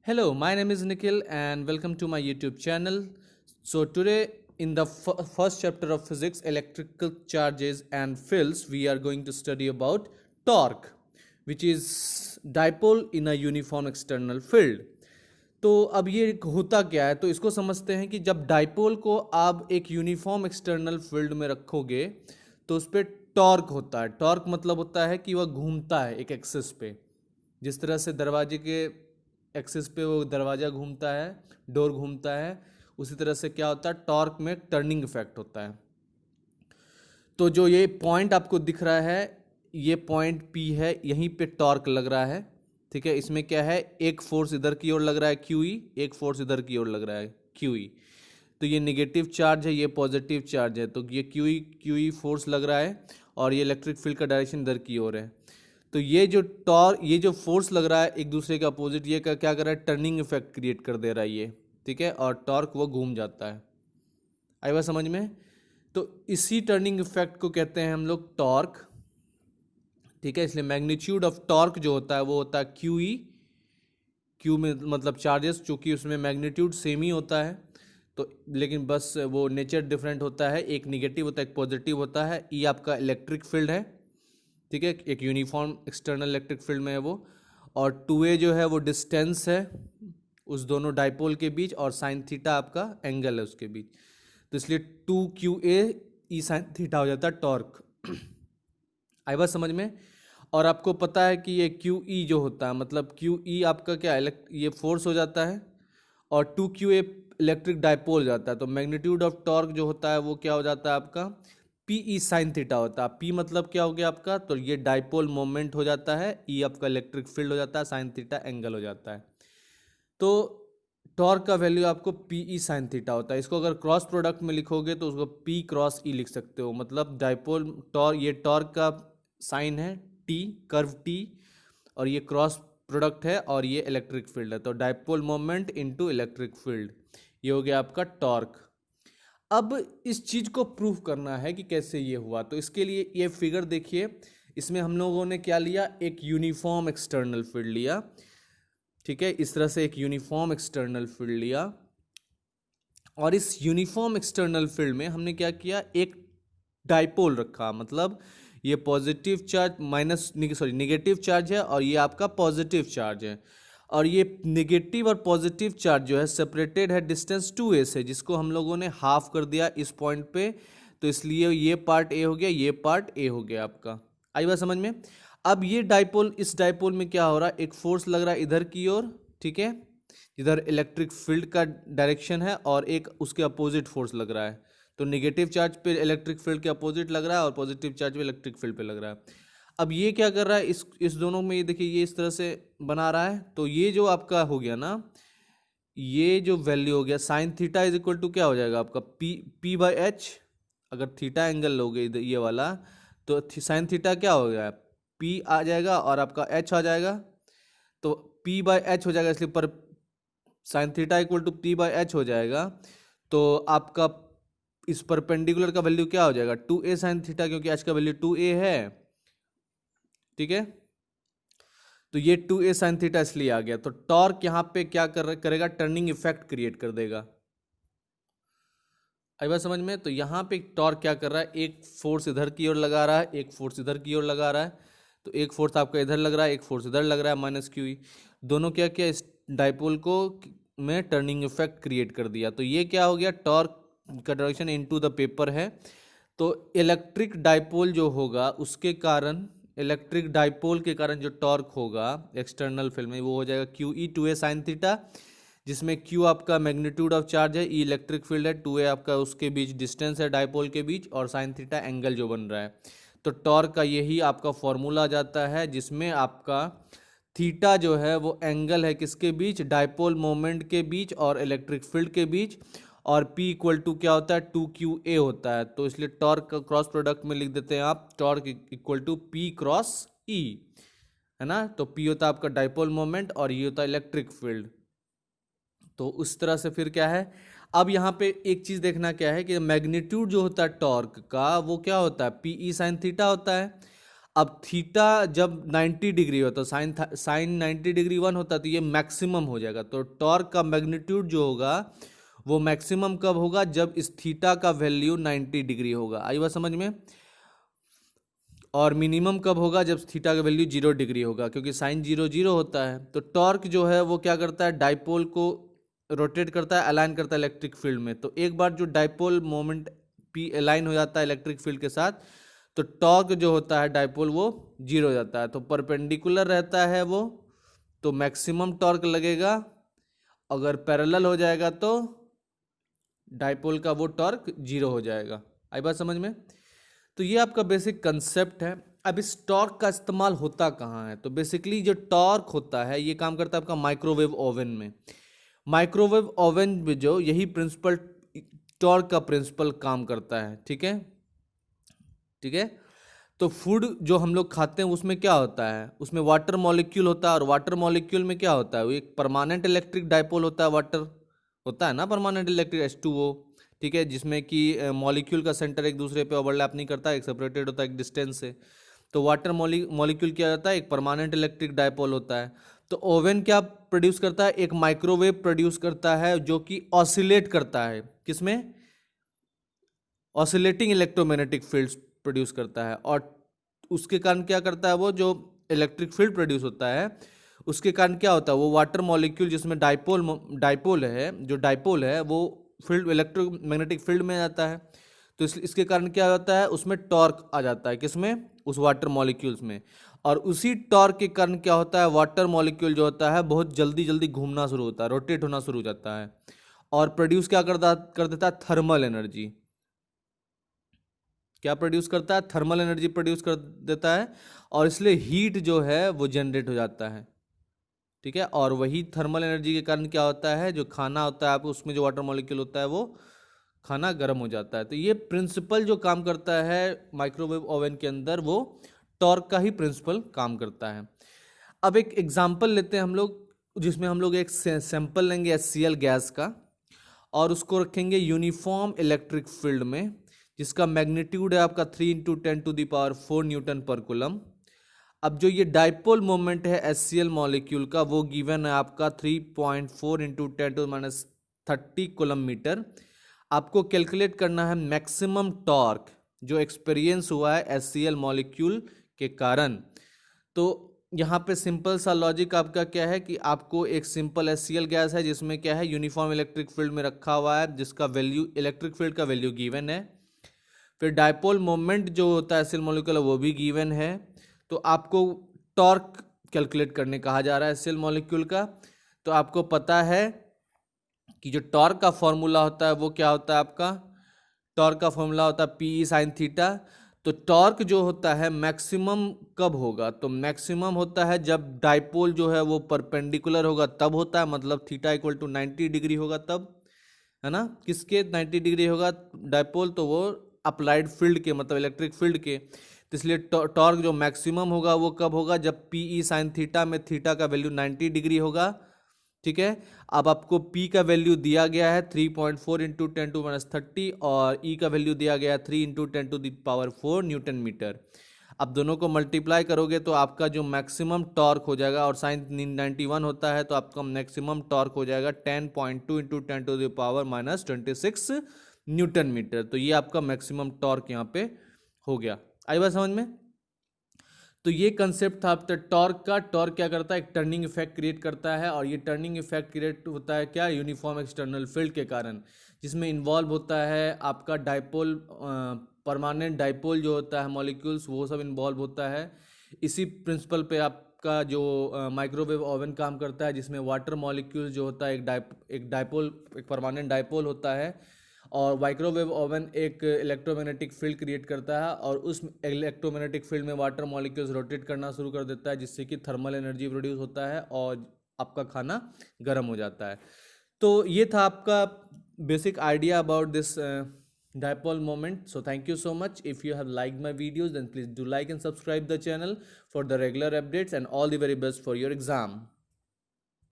Hello, my name is Nikhil and welcome to my YouTube channel. So today in the first chapter of physics, electrical charges and fields, we are going to study about torque, which is dipole in a uniform external field. तो अब ये होता क्या है, तो इसको समझते हैं कि जब डाइपोल को आप एक यूनिफॉर्म एक्सटर्नल फील्ड में रखोगे तो उस पर टॉर्क होता है। टॉर्क मतलब होता है कि वह घूमता है एक एक्सिस पे। जिस तरह से दरवाजे के एक्सिस पे वो दरवाज़ा घूमता है, डोर घूमता है, उसी तरह से क्या होता है, टॉर्क में टर्निंग इफेक्ट होता है। तो जो ये पॉइंट आपको दिख रहा है, ये पॉइंट P है, यहीं पे टॉर्क लग रहा है। ठीक है, इसमें क्या है, एक फोर्स इधर की ओर लग रहा है QE, एक फोर्स इधर की ओर लग रहा है QE। तो ये नेगेटिव चार्ज है, ये पॉजिटिव चार्ज है, तो ये QE फोर्स लग रहा है और ये इलेक्ट्रिक फील्ड का डायरेक्शन इधर की ओर है। तो ये जो फोर्स लग रहा है एक दूसरे के अपोजिट, ये क्या कर रहा है, टर्निंग इफेक्ट क्रिएट कर दे रहा है ये। ठीक है, और टॉर्क वो घूम जाता है। आई बात समझ में? तो इसी टर्निंग इफेक्ट को कहते हैं हम लोग टॉर्क। ठीक है, इसलिए मैग्नीट्यूड ऑफ टॉर्क जो होता है वो होता है QE। क्यू में मतलब चार्जेस, चूंकि उसमें मैग्नीट्यूड सेम ही होता है, तो लेकिन बस वो नेचर डिफरेंट होता है, एक निगेटिव होता है एक पॉजिटिव होता है। ई आपका इलेक्ट्रिक फील्ड है। ठीक है, एक यूनिफॉर्म एक्सटर्नल इलेक्ट्रिक फील्ड में है वो। और 2a जो है वो डिस्टेंस है उस दोनों डाइपोल के बीच, और साइन थीटा आपका एंगल है उसके बीच। तो इसलिए 2QA ई साइन थीटा हो जाता है टॉर्क। आई बात समझ में? और आपको पता है कि ये QE जो होता है, मतलब QE आपका क्या ये फोर्स हो जाता है, और 2QA इलेक्ट्रिक डाइपोल जाता है। तो मैग्नीट्यूड ऑफ टॉर्क जो होता है वो क्या हो जाता है आपका, PE साइन थीटा होता है। P मतलब क्या हो गया आपका, तो ये डाइपोल मोमेंट हो जाता है, E आपका इलेक्ट्रिक फील्ड हो जाता है, साइन थीटा एंगल हो जाता है। तो टॉर्क का वैल्यू आपको PE साइन थीटा होता है। इसको अगर क्रॉस प्रोडक्ट में लिखोगे तो उसको P क्रॉस E लिख सकते हो। मतलब डाइपोल ये टॉर्क का साइन है T, कर्व T, और ये क्रॉस प्रोडक्ट है और ये इलेक्ट्रिक फील्ड है। तो dipole moment into electric field, ये हो गया आपका टॉर्क। अब इस चीज को प्रूव करना है कि कैसे ये हुआ, तो इसके लिए ये फिगर देखिए। इसमें हम लोगों ने क्या लिया, एक यूनिफॉर्म एक्सटर्नल फील्ड लिया। ठीक है, इस तरह से एक यूनिफॉर्म एक्सटर्नल फील्ड लिया, और इस यूनिफॉर्म एक्सटर्नल फील्ड में हमने क्या किया, एक डाइपोल रखा। मतलब ये पॉजिटिव चार्ज निगेटिव चार्ज है, और ये आपका पॉजिटिव चार्ज है। और ये नेगेटिव और पॉजिटिव चार्ज जो है सेपरेटेड है डिस्टेंस 2a से, जिसको हम लोगों ने हाफ कर दिया इस पॉइंट पे। तो इसलिए ये पार्ट A हो गया, ये पार्ट A हो गया आपका। आई बात समझ में? अब ये डाइपोल, इस डाइपोल में क्या हो रहा है, एक फोर्स लग रहा है इधर की ओर। ठीक है, इधर इलेक्ट्रिक फील्ड का डायरेक्शन है, और एक उसके अपोजिट फोर्स लग रहा है। तो नेगेटिव चार्ज पे इलेक्ट्रिक फील्ड के अपोजिट लग रहा है, और पॉजिटिव चार्ज पे इलेक्ट्रिक फील्ड पे लग रहा है। अब ये क्या कर रहा है, इस दोनों में, ये देखिए ये इस तरह से बना रहा है। तो ये जो आपका हो गया ना, ये जो वैल्यू हो गया sine theta is equal to क्या हो जाएगा आपका, P/H। अगर थीटा एंगल लोगे इधर ये वाला, तो साइन थीटा क्या हो गया, P आ जाएगा और आपका H आ जाएगा। तो P/H हो जाएगा, इसलिए पर sine theta equal to P/H हो जाएगा। तो आपका इस परपेंडिकुलर का वैल्यू क्या हो जाएगा, 2a साइन थीटा, क्योंकि H का वैल्यू 2a है। ठीक है, तो ये 2a साइन थीटा इसलिए आ गया। तो टॉर्क यहाँ पे क्या करेगा, टर्निंग इफेक्ट क्रिएट कर देगा। आई बात समझ में? तो यहाँ पे टॉर्क क्या कर रहा है, एक फोर्स इधर की ओर लगा रहा है, एक फोर्स इधर की ओर लगा रहा है। तो एक फोर्स आपका इधर लग रहा है, एक फोर्स इधर लग रहा है, -QE। दोनों क्या किया, इस डाइपोल को में टर्निंग इफेक्ट क्रिएट कर दिया। तो ये क्या हो गया, टॉर्क का डायरेक्शन इनटू द पेपर है। तो इलेक्ट्रिक डाइपोल जो होगा उसके कारण, इलेक्ट्रिक डाइपोल के कारण जो टॉर्क होगा एक्सटर्नल फील्ड में, वो हो जाएगा QE 2a साइन थीटा, जिसमें Q आपका मैग्नीट्यूड ऑफ चार्ज है, E इलेक्ट्रिक फील्ड है, 2a आपका उसके बीच डिस्टेंस है डाइपोल के बीच, और साइन थीटा एंगल जो बन रहा है। तो टॉर्क का यही आपका फॉर्मूला जाता है, जिसमें आपका थीटा जो है वो एंगल है किसके बीच, डाइपोल मोमेंट के बीच और इलेक्ट्रिक फील्ड के बीच। और P इक्वल टू क्या होता है, 2QA होता है। तो इसलिए टॉर्क का क्रॉस प्रोडक्ट में लिख देते हैं आप, torque equal to P cross E, है ना। तो P होता है आपका डाइपोल मोमेंट, और ये होता है इलेक्ट्रिक फील्ड। तो उस तरह से फिर क्या है, अब यहाँ पे एक चीज देखना क्या है कि मैग्नीट्यूड जो होता है टॉर्क का, वो क्या होता है, PE साइन थीटा होता है। अब थीटा जब 90 डिग्री होता, साइन 90 डिग्री 1 होता, तो ये मैक्सिमम हो जाएगा। तो टॉर्क का मैग्नीट्यूड जो होगा वो मैक्सिमम कब होगा, जब इस थीटा का वैल्यू 90 डिग्री होगा। आई बात समझ में। और मिनिमम कब होगा, जब थीटा का वैल्यू 0 डिग्री होगा, क्योंकि साइन 0 0 होता है। तो टॉर्क जो है वो क्या करता है, डाइपोल को रोटेट करता है, अलाइन करता है इलेक्ट्रिक फील्ड में। तो एक बार जो डाइपोल मोमेंट पी अलाइन हो जाता है इलेक्ट्रिक फील्ड के साथ, तो टॉर्क जो होता है डाइपोल वो 0 हो जाता है। तो परपेंडिकुलर रहता है वो, तो मैक्सिमम टॉर्क लगेगा। अगर पैरेलल हो जाएगा तो डाइपोल का वो टॉर्क 0 हो जाएगा। आई बात समझ में। तो ये आपका बेसिक कंसेप्ट है। अब इस टॉर्क का इस्तेमाल होता कहाँ है, तो बेसिकली जो टॉर्क होता है ये काम करता है आपका माइक्रोवेव ओवन में। माइक्रोवेव ओवन में जो यही प्रिंसिपल, टॉर्क का प्रिंसिपल काम करता है। ठीक है, ठीक है। तो फूड जो हम लोग खाते हैं उसमें क्या होता है, उसमें वाटर मॉलिक्यूल होता है, और वाटर मॉलिक्यूल में क्या होता है, वो एक परमानेंट इलेक्ट्रिक डाइपोल होता है। वाटर होता है ना परमानेंट इलेक्ट्रिक H2O, ठीक है, जिसमें कि मॉलिक्यूल का सेंटर एक दूसरे पे ओवरलैप नहीं करता, एक सेपरेटेड होता है एक डिस्टेंस से। तो वाटर मॉलिक्यूल क्या होता है, एक परमानेंट इलेक्ट्रिक डाइपोल होता है। तो ओवन क्या प्रोड्यूस करता है, एक माइक्रोवेव प्रोड्यूस करता है जो कि ऑसिलेट करता है, किसमें, ऑसिलेटिंग इलेक्ट्रोमैग्नेटिक फील्ड्स प्रोड्यूस करता है। और उसके कारण क्या करता है, वो जो इलेक्ट्रिक फील्ड प्रोड्यूस होता है उसके कारण क्या होता है, वो वाटर मॉलिक्यूल जिसमें डाइपोल है, जो डाइपोल है वो फील्ड इलेक्ट्रोमैग्नेटिक फील्ड में आता है। तो इसके कारण क्या होता है, उसमें टॉर्क आ जाता है, किसमें, उस वाटर मॉलिक्यूल्स में। और उसी टॉर्क के कारण क्या होता है, वाटर मॉलिक्यूल जो होता है बहुत जल्दी जल्दी घूमना शुरू होता है, रोटेट होना शुरू हो जाता है, और प्रोड्यूस क्या कर देता है, थर्मल एनर्जी। क्या प्रोड्यूस करता है, थर्मल एनर्जी प्रोड्यूस कर देता है, और इसलिए हीट जो है वो जनरेट हो जाता है। ठीक है, और वही थर्मल एनर्जी के कारण क्या होता है, जो खाना होता है आप उसमें जो वाटर मॉलिक्यूल होता है वो खाना गर्म हो जाता है। तो ये प्रिंसिपल जो काम करता है माइक्रोवेव ओवन के अंदर, वो टॉर्क का ही प्रिंसिपल काम करता है। अब एक एग्जांपल लेते हैं हम लोग, जिसमें हम लोग एक सैंपल लेंगे HCl गैस का, और उसको रखेंगे यूनिफॉर्म इलेक्ट्रिक फील्ड में, जिसका मैग्नीट्यूड है आपका 3 × 10⁴ न्यूटन पर कूलम। अब जो ये डाइपोल मोमेंट है HCl मॉलिक्यूल का, वो गिवन है आपका 3.4 × 10⁻30 कूलम मीटर। आपको कैलकुलेट करना है मैक्सिमम टॉर्क जो एक्सपीरियंस हुआ है HCl मॉलिक्यूल के कारण। तो यहाँ पे सिंपल सा लॉजिक आपका क्या है कि आपको एक सिंपल HCl गैस है जिसमें क्या है, यूनिफॉर्म इलेक्ट्रिक फील्ड में रखा हुआ है, जिसका वैल्यू, इलेक्ट्रिक फील्ड का वैल्यू गिवन है। फिर डाइपोल मोमेंट जो होता है HCl मॉलिक्यूल वो भी गिवन है। तो आपको टॉर्क कैलकुलेट करने कहा जा रहा है HCl मॉलिक्यूल का। तो आपको पता है कि जो टॉर्क का फॉर्मूला होता है वो क्या होता है, आपका टॉर्क का फॉर्मूला होता है PE sin थीटा। तो टॉर्क जो होता है मैक्सिमम कब होगा, तो मैक्सिमम होता है जब डाइपोल जो है वो परपेंडिकुलर होगा, तब होता है, मतलब थीटा = 90 डिग्री होगा तब, है ना। किसके 90 डिग्री होगा डाइपोल, तो वो अप्लाइड फील्ड के, मतलब इलेक्ट्रिक फील्ड के। तो इसलिए टॉर्क जो मैक्सिमम होगा वो कब होगा, जब PE sin थीटा में थीटा का वैल्यू 90 डिग्री होगा। ठीक है, अब आपको P का वैल्यू दिया गया है 3.4 × 10⁻30, और E का वैल्यू दिया गया है 3 × 10⁴ न्यूटन मीटर। अब दोनों को मल्टीप्लाई करोगे तो आपका जो मैक्सिमम टॉर्क हो जाएगा, और साइन 91 होता है, तो आपका मैक्सिमम टॉर्क हो जाएगा 10.2 × 10⁻26 न्यूटन मीटर। तो ये आपका मैक्सिमम टॉर्क यहाँ पे हो गया। आई बात समझ में। तो ये कंसेप्ट था आपका टॉर्क का। टॉर्क क्या करता है, एक टर्निंग इफेक्ट क्रिएट करता है, और ये टर्निंग इफेक्ट क्रिएट होता है क्या, यूनिफॉर्म एक्सटर्नल फील्ड के कारण, जिसमें इन्वॉल्व होता है आपका डाइपोल, परमानेंट डाइपोल जो होता है मॉलिक्यूल्स, वो सब इन्वॉल्व होता है। इसी प्रिंसिपल पे आपका जो माइक्रोवेव ओवन काम करता है, जिसमें वाटर मॉलिक्यूल जो होता है एक डाइपोल, एक परमानेंट डाइपोल होता है, और माइक्रोवेव ओवन एक इलेक्ट्रोमैग्नेटिक फील्ड क्रिएट करता है, और उस इलेक्ट्रोमैग्नेटिक फील्ड में वाटर मॉलिक्यूल्स रोटेट करना शुरू कर देता है, जिससे कि थर्मल एनर्जी प्रोड्यूस होता है और आपका खाना गर्म हो जाता है। तो ये था आपका basic idea about this dipole moment. So thank you so much. If you have liked my videos, then please do like and subscribe the channel for the regular updates, and all the very best for your exam.